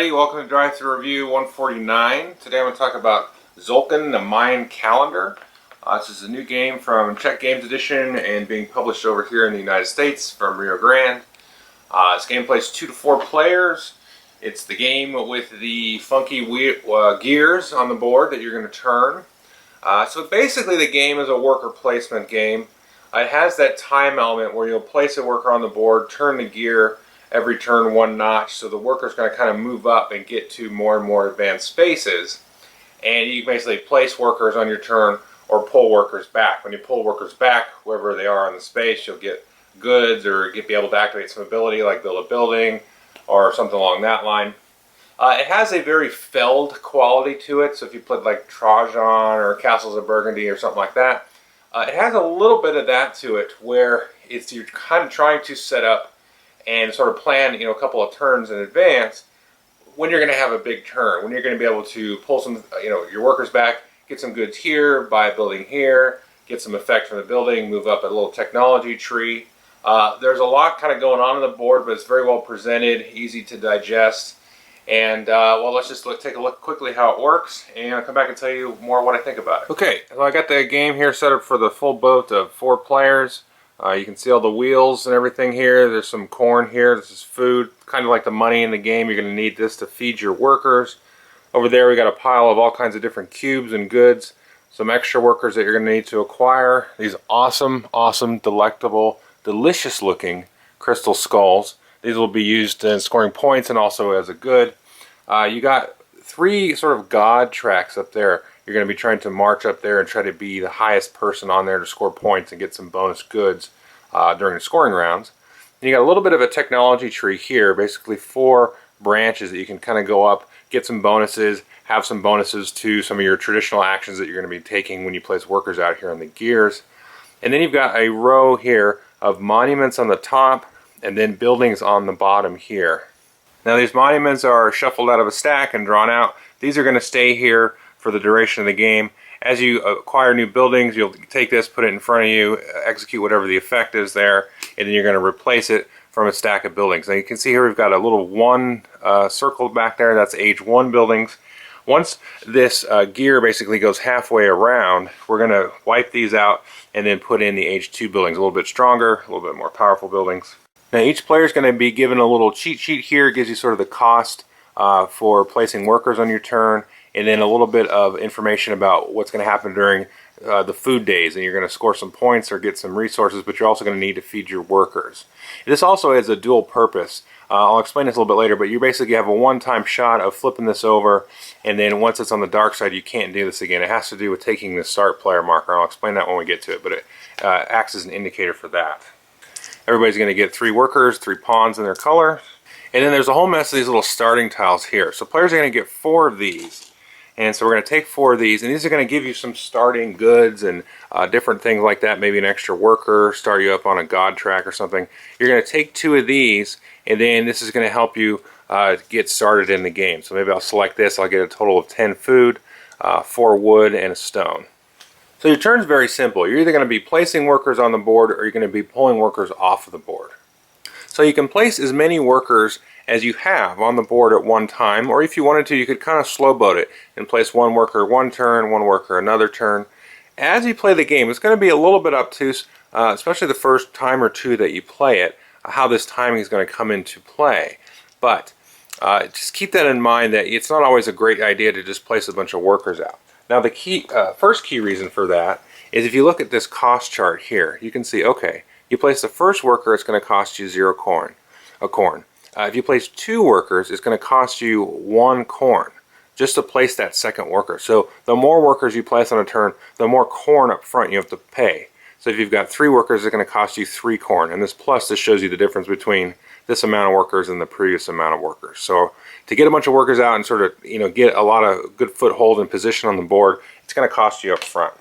everybody, welcome to Drive Thru Review 149. Today I'm going to talk about Tzolk'in, the Mayan calendar. This is a new game from Czech Games Edition and being published over here in the United States from Rio Grande. This game plays 2 to 4 players. It's the game with the funky gears on the board that you're going to turn. So basically the game is a worker placement game. It has that time element where you'll place a worker on the board, turn the gear every turn 1 notch, so the worker's going to kind of move up and get to more and more advanced spaces. And you basically place workers on your turn or pull workers back. When you pull workers back, wherever they are in the space, you'll get goods or be able to activate some ability like build a building or something along that line. It has a very felled quality to it, so if you put like Trajan or Castles of Burgundy or something like that, it has a little bit of that to it where you're kind of trying to set up and sort of plan, a couple of turns in advance when you're going to have a big turn, when you're going to be able to pull some, your workers back, get some goods here, buy a building here, get some effect from the building, move up a little technology tree. There's a lot kind of going on the board, but it's very well presented, easy to digest. And well, let's just take a look quickly how it works, and I'll come back and tell you more what I think about it. Okay, so I got the game here set up for the full boat of 4 players. You can see all the wheels and everything here. There's some corn here. This is food, kind of like the money in the game. You're going to need this to feed your workers. Over there we got a pile of all kinds of different cubes and goods. Some extra workers that you're going to need to acquire. These awesome, delectable, delicious looking crystal skulls. These will be used in scoring points and also as a good. You got 3 sort of god tracks up there. You're going to be trying to march up there and try to be the highest person on there to score points and get some bonus goods during the scoring rounds. And you got a little bit of a technology tree here, basically 4 branches that you can kind of go up, get some bonuses, have some bonuses to some of your traditional actions that you're going to be taking when you place workers out here on the gears. And then you've got a row here of monuments on the top and then buildings on the bottom here. Now these monuments are shuffled out of a stack and drawn out. These are going to stay here for the duration of the game. As you acquire new buildings, you'll take this, put it in front of you, execute whatever the effect is there, and then you're going to replace it from a stack of buildings. Now you can see here we've got a little 1 circle back there. That's age 1 buildings. Once this gear basically goes halfway around, we're going to wipe these out and then put in the age 2 buildings, a little bit stronger, a little bit more powerful buildings. Now each player is going to be given a little cheat sheet here. It gives you sort of the cost for placing workers on your turn, and then a little bit of information about what's going to happen during the food days, and you're going to score some points or get some resources, but you're also going to need to feed your workers. This also has a dual purpose. I'll explain this a little bit later, but you basically have a one-time shot of flipping this over, and then once it's on the dark side, you can't do this again. It has to do with taking the start player marker. I'll explain that when we get to it, but it acts as an indicator for that. Everybody's going to get 3 workers, 3 pawns in their color, and then there's a whole mess of these little starting tiles here. So players are going to get 4 of these. And so we're going to take 4 of these, and these are going to give you some starting goods and different things like that, maybe an extra worker, start you up on a god track or something. You're going to take 2 of these, and then this is going to help you get started in the game. So maybe I'll select this, I'll get a total of 10 food, 4 wood, and a stone. So your turn's very simple. You're either going to be placing workers on the board or you're going to be pulling workers off of the board. So you can place as many workers as you have on the board at one time, or if you wanted to, you could kind of slow boat it and place 1 worker 1 turn, 1 worker another turn. As you play the game, it's going to be a little bit obtuse, especially the first time or 2 that you play it, how this timing is going to come into play. But just keep that in mind that it's not always a great idea to just place a bunch of workers out. Now the first key reason for that is if you look at this cost chart here, you can see, okay, you place the first worker, it's going to cost you 0 corn. If you place 2 workers, it's going to cost you 1 corn just to place that second worker. So the more workers you place on a turn, the more corn up front you have to pay. So if you've got 3 workers, it's going to cost you 3 corn. And this shows you the difference between this amount of workers and the previous amount of workers. So to get a bunch of workers out and sort of get a lot of good foothold and position on the board, it's going to cost you up front.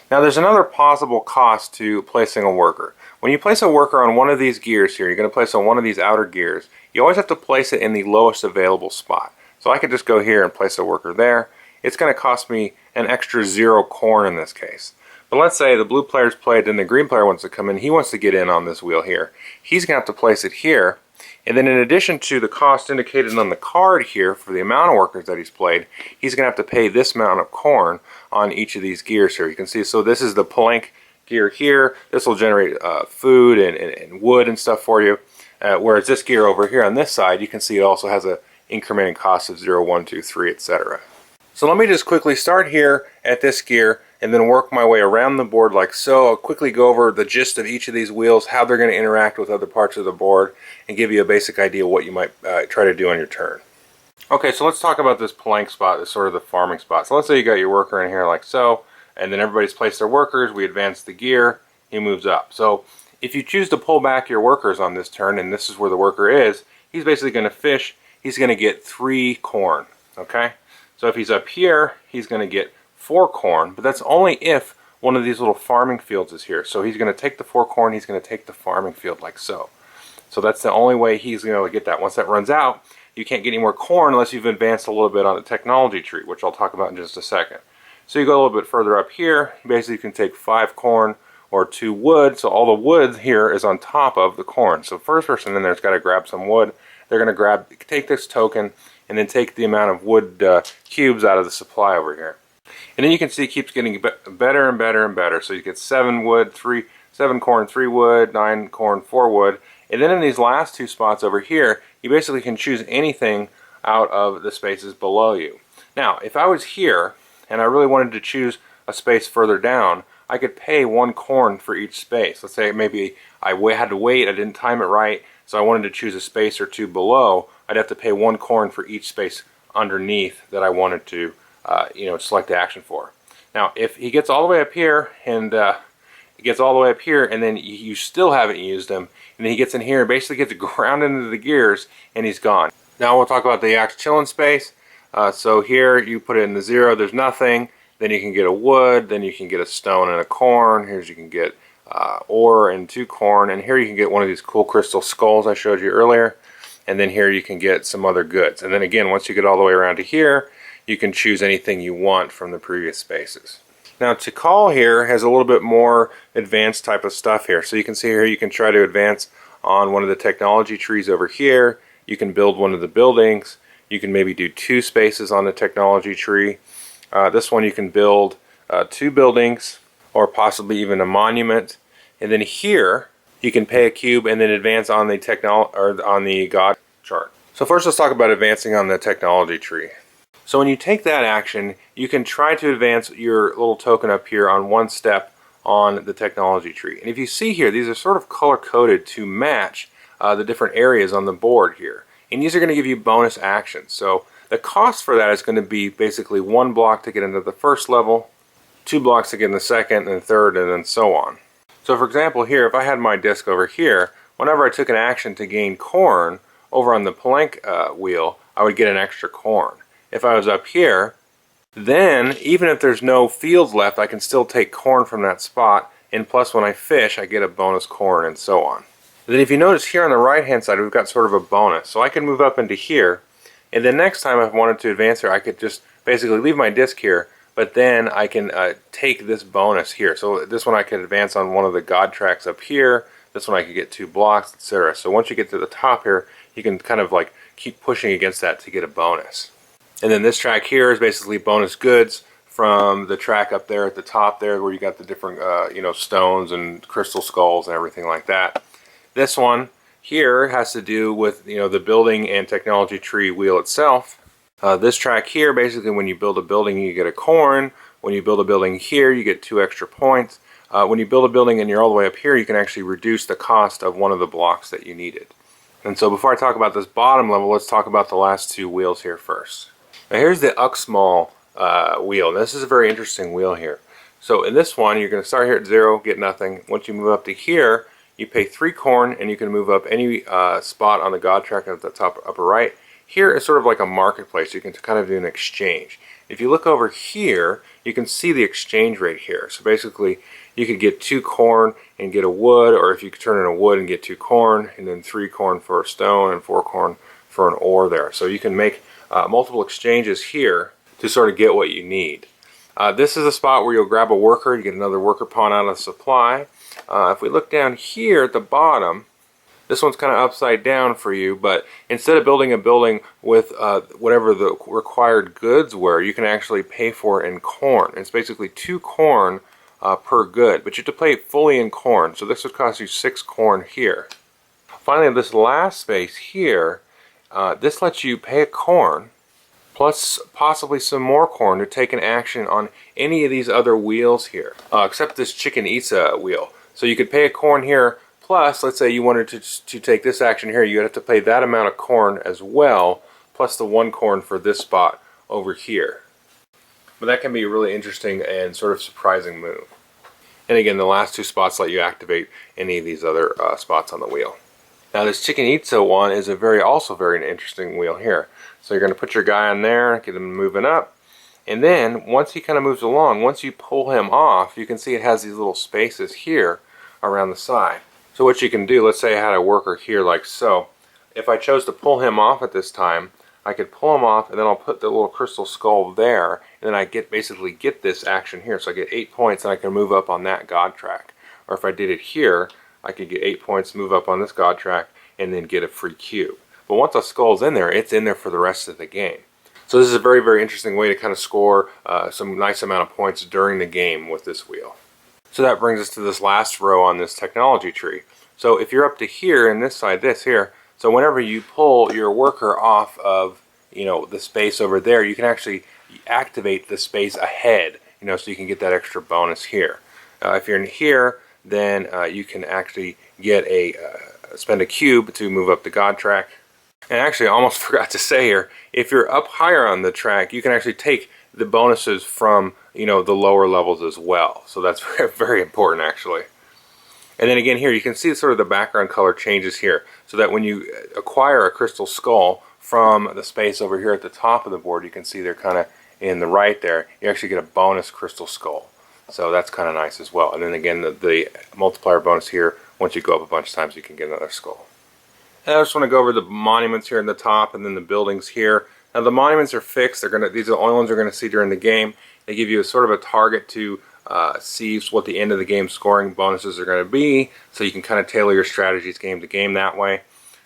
Now there's another possible cost to placing a worker. When you place a worker on one of these gears here, you're going to place on one of these outer gears, you always have to place it in the lowest available spot. So I could just go here and place a worker there. It's going to cost me an extra 0 corn in this case. But let's say the blue player's played and the green player wants to come in. He wants to get in on this wheel here. He's going to have to place it here. And then in addition to the cost indicated on the card here for the amount of workers that he's played, he's going to have to pay this amount of corn on each of these gears here. You can see, so this is the plank gear here. This will generate food and wood and stuff for you. Whereas this gear over here on this side, you can see it also has an incrementing cost of 0, 1, 2, 3, etc. So let me just quickly start here at this gear and then work my way around the board like so. I'll quickly go over the gist of each of these wheels, how they're going to interact with other parts of the board, and give you a basic idea of what you might try to do on your turn. Okay, so let's talk about this plank spot, this sort of the farming spot. So let's say you got your worker in here like so, and then everybody's placed their workers, we advance the gear, he moves up. So if you choose to pull back your workers on this turn, and this is where the worker is, he's basically going to fish, he's going to get 3 corn, okay? So if he's up here, he's going to get 4 corn, but that's only if one of these little farming fields is here. So he's going to take the 4 corn, he's going to take the farming field like so. So that's the only way he's going to get that. Once that runs out, you can't get any more corn unless you've advanced a little bit on the technology tree, which I'll talk about in just a second. So you go a little bit further up here, basically you can take 5 corn or 2 wood. So all the wood here is on top of the corn. So first person in there's got to grab some wood. They're going to take this token and then take the amount of wood cubes out of the supply over here. And then you can see it keeps getting better and better and better. So you get 7 wood, 7 corn, 3 wood, 9 corn, 4 wood. And then in these last 2 spots over here, you basically can choose anything out of the spaces below you. Now, if I was here and I really wanted to choose a space further down, I could pay 1 corn for each space. Let's say maybe I had to wait, I didn't time it right, so I wanted to choose a space or 2 below. I'd have to pay 1 corn for each space underneath that I wanted to select the action for. Now, if he gets all the way up here and then you still haven't used him, and then he gets in here and basically gets ground into the gears and he's gone. Now we'll talk about the axe chilling space. So here you put it in the 0, there's nothing. Then you can get a wood, then you can get a stone and a corn. Here's you can get ore and 2 corn, and here you can get one of these cool crystal skulls I showed you earlier. And then here you can get some other goods. And then again, once you get all the way around to here, you can choose anything you want from the previous spaces. Now to call here has a little bit more advanced type of stuff here. So you can see here you can try to advance on one of the technology trees over here. You can build one of the buildings. You can maybe do 2 spaces on the technology tree. This one you can build 2 buildings or possibly even a monument. And then here you can pay a cube and then advance on the God chart. So first let's talk about advancing on the technology tree. So when you take that action, you can try to advance your little token up here on 1 step on the technology tree. And if you see here, these are sort of color-coded to match the different areas on the board here. And these are going to give you bonus actions. So the cost for that is going to be basically 1 block to get into the first level, 2 blocks to get in the second and third, and then so on. So for example here, if I had my disc over here, whenever I took an action to gain corn over on the plank wheel, I would get an extra corn. If I was up here, then even if there's no fields left, I can still take corn from that spot, and plus when I fish, I get a bonus corn and so on. Then if you notice here on the right hand side, we've got sort of a bonus. So I can move up into here, and then next time I wanted to advance here, I could just basically leave my disc here, but then I can take this bonus here. So this one I could advance on one of the God tracks up here, this one I could get 2 blocks, etc. So once you get to the top here, you can kind of like keep pushing against that to get a bonus. And then this track here is basically bonus goods from the track up there at the top there where you got the different stones and crystal skulls and everything like that. This one here has to do with the building and technology tree wheel itself. This track here, basically when you build a building you get a corn. When you build a building here you get 2 extra points. When you build a building and you're all the way up here, you can actually reduce the cost of one of the blocks that you needed. And so before I talk about this bottom level, let's talk about the last 2 wheels here first. Now here's the Uxmal wheel, and this is a very interesting wheel here. So in this one, you're going to start here at 0, get nothing. Once you move up to here, you pay 3 corn, and you can move up any spot on the God track at the top upper right. Here is sort of like a marketplace. You can kind of do an exchange. If you look over here, you can see the exchange rate here. So basically, you could get 2 corn and get a wood, or if you could turn in a wood and get 2 corn, and then 3 corn for a stone and 4 corn for an ore there. So you can make multiple exchanges here to sort of get what you need. This is a spot where you'll grab a worker, you get another worker pawn out of supply. If we look down here at the bottom, This one's kind of upside down for you, but instead of building a building with whatever the required goods were, you can actually pay for it in corn. It's basically 2 corn per good, but you have to pay fully in corn. So this would cost you 6 corn here. Finally, this last space here, this lets you pay a corn plus possibly some more corn to take an action on any of these other wheels here, except this chicken Isa wheel. So you could pay a corn here, plus let's say you wanted to take this action here, you'd have to pay that amount of corn as well, plus the 1 corn for this spot over here. But that can be a really interesting and sort of surprising move. And again, the last 2 spots let you activate any of these other spots on the wheel. Now this chicken Itza one is also very interesting wheel here. So you're going to put your guy on there, get him moving up, and then once he kind of moves along, once you pull him off, you can see it has these little spaces here around the side. So what you can do, let's say I had a worker here like so. If I chose to pull him off at this time, I could pull him off and then I'll put the little crystal skull there, and then I basically get this action here. So I get 8 points and I can move up on that god track. Or if I did it here, I could get 8 points, move up on this god track, and then get a free cube. But once a skull's in there, it's in there for the rest of the game. So this is a very, very interesting way to kind of score some nice amount of points during the game with this wheel. So that brings us to this last row on this technology tree. So if you're up to here, and this side, this here, so whenever you pull your worker off of, the space over there, you can actually activate the space ahead, so you can get that extra bonus here. If you're in here, then you can actually get spend a cube to move up the god track. And actually, I almost forgot to say here, if you're up higher on the track, you can actually take the bonuses from, the lower levels as well. So that's very, very important, actually. And then again here, you can see sort of the background color changes here, so that when you acquire a crystal skull from the space over here at the top of the board, you can see they're kind of in the right there, you actually get a bonus crystal skull. So that's kind of nice as well. And then again, the multiplier bonus here, once you go up a bunch of times, you can get another skull. And I just want to go over the monuments here in the top and then the buildings here. Now the monuments are fixed. These are the only ones we're going to see during the game. They give you a sort of a target to see what the end of the game scoring bonuses are going to be, so you can kind of tailor your strategies game to game that way.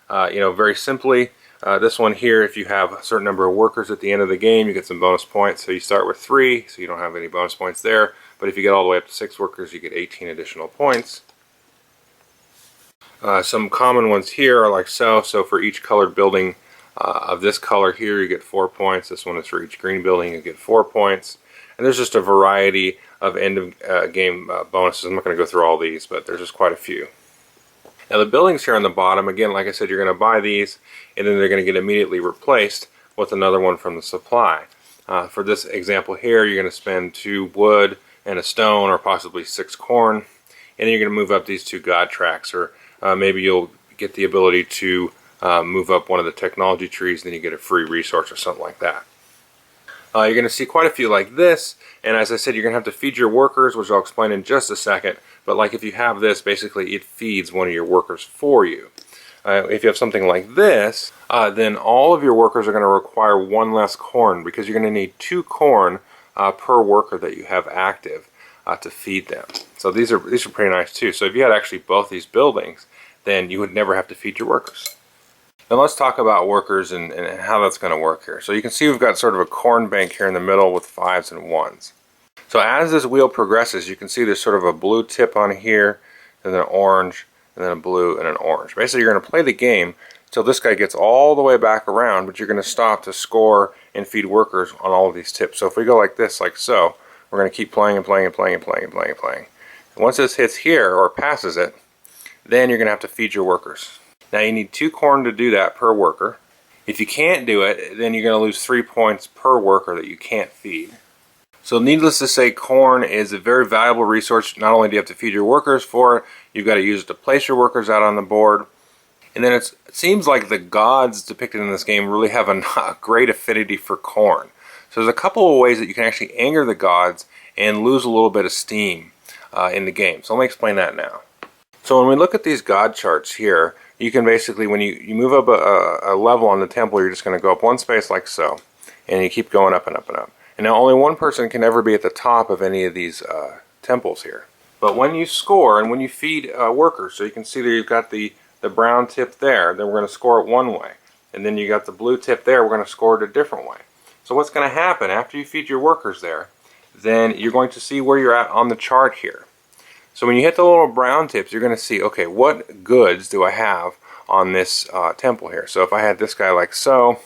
Very simply, this one here, if you have a certain number of workers at the end of the game, you get some bonus points. So you start with 3, so you don't have any bonus points there. But if you get all the way up to 6 workers, you get 18 additional points. Some common ones here are like so. So for each colored building of this color here, you get 4 points. This one is for each green building, you get 4 points. And there's just a variety of end of game bonuses. I'm not going to go through all these, but there's just quite a few. Now the buildings here on the bottom, again, like I said, you're going to buy these, and then they're going to get immediately replaced with another one from the supply. For this example here, you're going to spend 2 wood and a stone, or possibly 6 corn, and then you're going to move up these 2 god tracks, or maybe you'll get the ability to move up one of the technology trees, and then you get a free resource or something like that. You're going to see quite a few like this, and as I said, you're going to have to feed your workers, which I'll explain in just a second. But like if you have this, basically it feeds one of your workers for you. If you have something like this, then all of your workers are going to require 1 less corn, because you're going to need 2 corn per worker that you have active to feed them. So these are pretty nice too. So if you had actually both these buildings, then you would never have to feed your workers. Now let's talk about workers and how that's going to work here. So you can see we've got sort of a corn bank here in the middle with 5s and 1s. So as this wheel progresses, you can see there's sort of a blue tip on here, and then an orange, and then a blue, and an orange. Basically, you're going to play the game until this guy gets all the way back around, but you're going to stop to score and feed workers on all of these tips. So if we go like this, like so, we're going to keep playing and playing and playing and playing and playing and playing. And once this hits here, or passes it, then you're going to have to feed your workers. Now you need 2 corn to do that per worker. If you can't do it, then you're going to lose 3 points per worker that you can't feed. So needless to say, corn is a very valuable resource. Not only do you have to feed your workers for it, you've got to use it to place your workers out on the board. And then it seems like the gods depicted in this game really have a great affinity for corn. So there's a couple of ways that you can actually anger the gods and lose a little bit of steam in the game. So let me explain that now. So when we look at these god charts here, you can basically, when you move up a level on the temple, you're just going to go up 1 space like so, and you keep going up and up and up. And now only 1 person can ever be at the top of any of these temples here. But when you score and when you feed workers, so you can see there you've got the the brown tip there, then we're going to score it one way. And then you got the blue tip there, we're going to score it a different way. So what's going to happen after you feed your workers there, then you're going to see where you're at on the chart here. So when you hit the little brown tips, you're going to see, okay, what goods do I have on this temple here? So if I had this guy like so,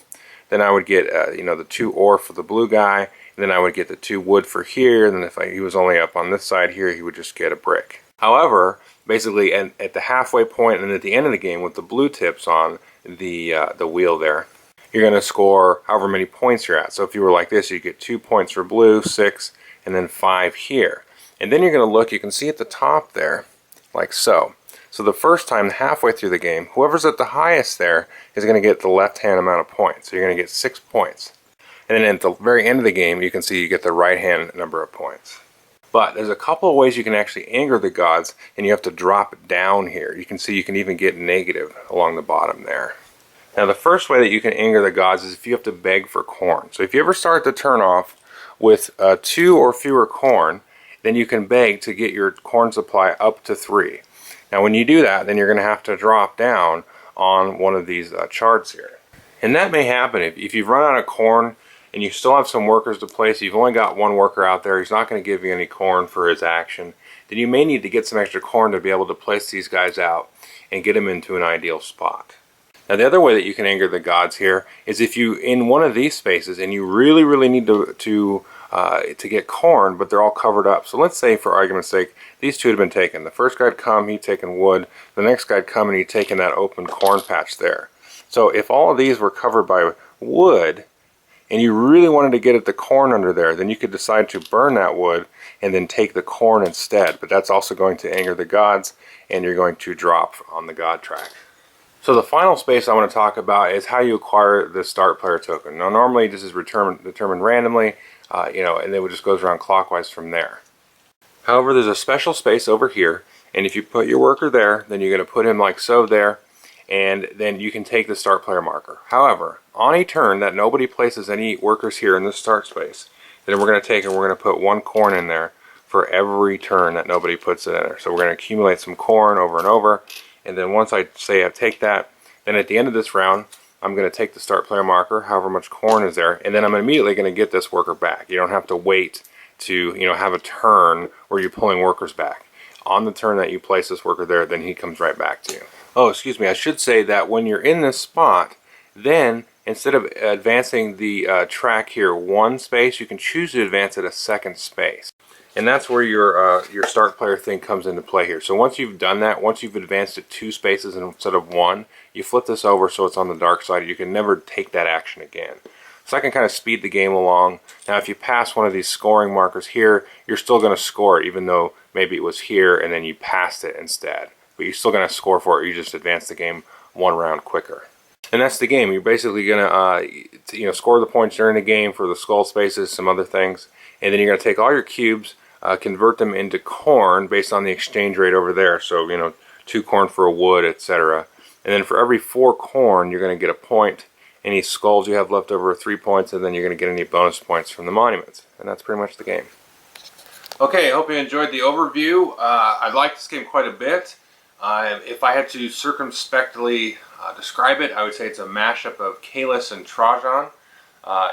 then I would get the 2 ore for the blue guy, and then I would get the 2 wood for here, and then if he was only up on this side here, he would just get a brick. However, basically at the halfway point and at the end of the game with the blue tips on the wheel there, you're going to score however many points you're at. So if you were like this, you get 2 points for blue, 6, and then 5 here. And then you're going to look, you can see at the top there, like so. So the first time, halfway through the game, whoever's at the highest there is going to get the left-hand amount of points. So you're going to get 6 points. And then at the very end of the game, you can see you get the right-hand number of points. But there's a couple of ways you can actually anger the gods, and you have to drop down here. You can see you can even get negative along the bottom there. Now the first way that you can anger the gods is if you have to beg for corn. So if you ever start the turn off with 2 or fewer corn, then you can beg to get your corn supply up to 3. Now when you do that, then you're going to have to drop down on one of these charts here. And that may happen if you've run out of corn and you still have some workers to place. You've only got one worker out there, he's not going to give you any corn for his action. Then you may need to get some extra corn to be able to place these guys out and get them into an ideal spot. Now the other way that you can anger the gods here is if you in one of these spaces and you really need to get corn, but they're all covered up. So let's say, for argument's sake, these two had been taken. The first guy'd come, he'd taken wood. The next guy'd come and he'd taken that open corn patch there. So if all of these were covered by wood, and you really wanted to get at the corn under there, then you could decide to burn that wood and then take the corn instead. But that's also going to anger the gods, and you're going to drop on the god track. So the final space I want to talk about is how you acquire the start player token. Now normally this is determined randomly, and then it just goes around clockwise from there. However, there's a special space over here, and if you put your worker there, then you're going to put him like so there, and then you can take the start player marker. However, on a turn that nobody places any workers here in the start space, then we're going to take and we're going to put 1 corn in there for every turn that nobody puts it in there. So we're going to accumulate some corn over and over, and then once I say I take that, then at the end of this round, I'm going to take the start player marker, however much corn is there, and then I'm immediately going to get this worker back. You don't have to wait to have a turn where you're pulling workers back. On the turn that you place this worker there, then he comes right back to you. Oh, excuse me, I should say that when you're in this spot, then instead of advancing the track here 1 space, you can choose to advance it a 2nd space. And that's where your start player thing comes into play here. So once you've done that, once you've advanced it 2 spaces instead of 1, you flip this over so it's on the dark side. You can never take that action again. So I can kind of speed the game along. Now if you pass one of these scoring markers here, you're still going to score it, even though maybe it was here and then you passed it instead. But you're still going to score for it. You just advance the game 1 round quicker. And that's the game. You're basically going to score the points during the game for the skull spaces, some other things. And then you're going to take all your cubes, convert them into corn based on the exchange rate over there. So, 2 corn for a wood, etc. And then for every 4 corn, you're going to get a point. Any skulls you have left over are 3 points, and then you're going to get any bonus points from the monuments. And that's pretty much the game. Okay, I hope you enjoyed the overview. I like this game quite a bit. If I had to circumspectly describe it, I would say it's a mashup of Kalis and Trajan.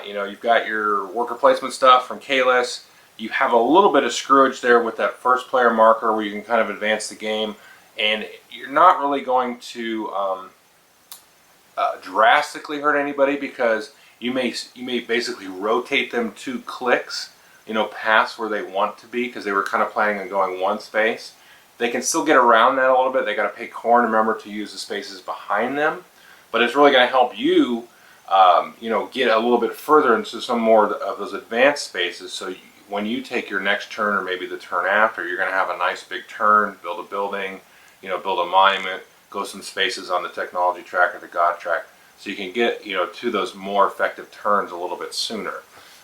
You've got your worker placement stuff from Kalis. You have a little bit of screwage there with that first player marker where you can kind of advance the game, and you're not really going to drastically hurt anybody because you may basically rotate them 2 clicks, past where they want to be because they were kind of planning on going 1 space. They can still get around that a little bit. They got to pay corn, remember, to use the spaces behind them, but it's really going to help you get a little bit further into some more of those advanced spaces. So when you take your next turn, or maybe the turn after, you're going to have a nice big turn, build a building, build a monument, go some spaces on the technology track or the god track, so you can get to those more effective turns a little bit sooner.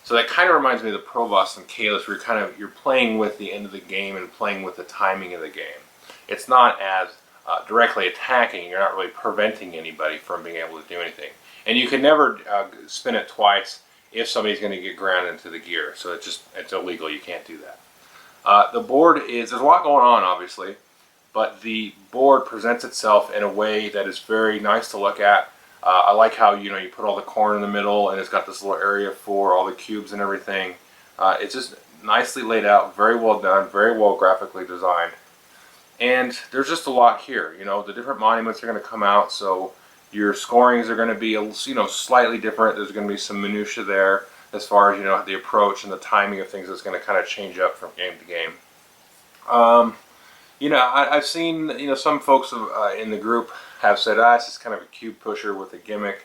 So that kind of reminds me of the Provost and Kalis, where you're playing with the end of the game and playing with the timing of the game. It's not as directly attacking. You're not really preventing anybody from being able to do anything. And you can never spin it twice if somebody's going to get ground into the gear. So it's illegal. You can't do that. The board there's a lot going on, obviously. but the board presents itself in a way that is very nice to look at. I like how you put all the corn in the middle, and it's got this little area for all the cubes and everything. It's just nicely laid out, very well done, very well graphically designed. And there's just a lot here. The different monuments are going to come out, so your scorings are going to be slightly different. There's going to be some minutia there as far as the approach and the timing of things that's going to kind of change up from game to game. I've seen some folks in the group have said, it's just kind of a cube pusher with a gimmick.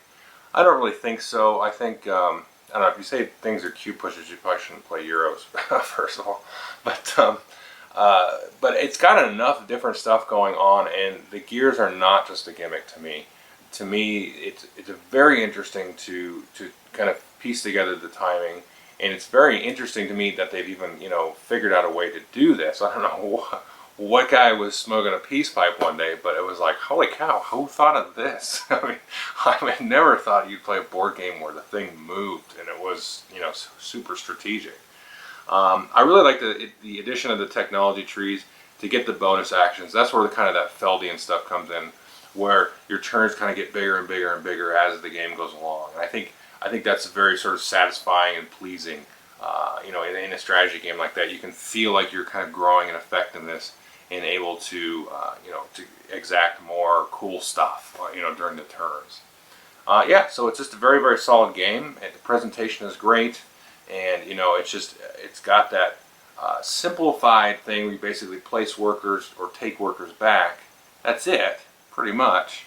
I don't really think so. I think I don't know, if you say things are cube pushers, you probably shouldn't play Euros first of all. But it's got enough different stuff going on, and the gears are not just a gimmick to me. To me, it's very interesting to kind of piece together the timing, and it's very interesting to me that they've even figured out a way to do this. I don't know what guy was smoking a peace pipe one day, but it was like, holy cow, who thought of this? I never thought you'd play a board game where the thing moved and it was super strategic. I really like the addition of the technology trees to get the bonus actions. That's where kind of that Feldian stuff comes in, where your turns kind of get bigger and bigger and bigger as the game goes along. And I think that's very sort of satisfying and pleasing. In a strategy game like that, you can feel like you're kind of growing in effectiveness and able to to exact more cool stuff during the turns. So it's just a very, very solid game, and the presentation is great, and it's got that simplified thing where you basically place workers or take workers back. That's it, pretty much.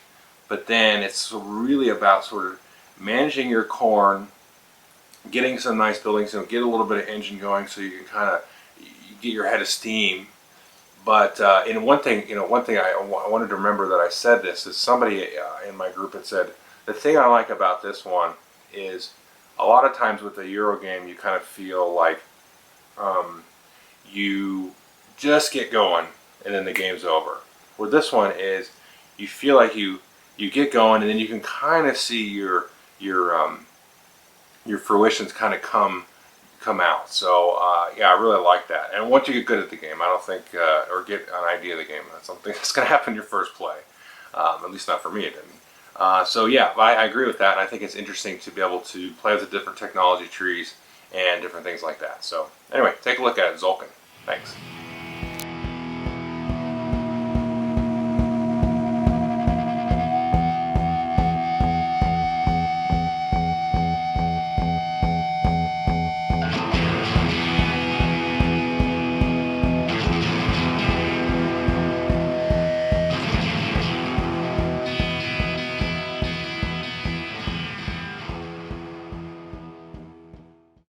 But then it's really about sort of managing your corn, getting some nice buildings, get a little bit of engine going so you can kind of get your head of steam. But one thing I wanted to remember that I said this is somebody in my group had said, the thing I like about this one is a lot of times with a Euro game you kind of feel like you just get going and then the game's over. Where this one is, you feel like you get going and then you can kind of see your fruitions kind of come out. So I really like that. And once you get good at the game, I don't think or get an idea of the game, that's something that's going to happen in your first play. At least not for me, it didn't. I agree with that, and I think it's interesting to be able to play with the different technology trees and different things like that. So anyway, take a look at it, Tzolk'in. Thanks.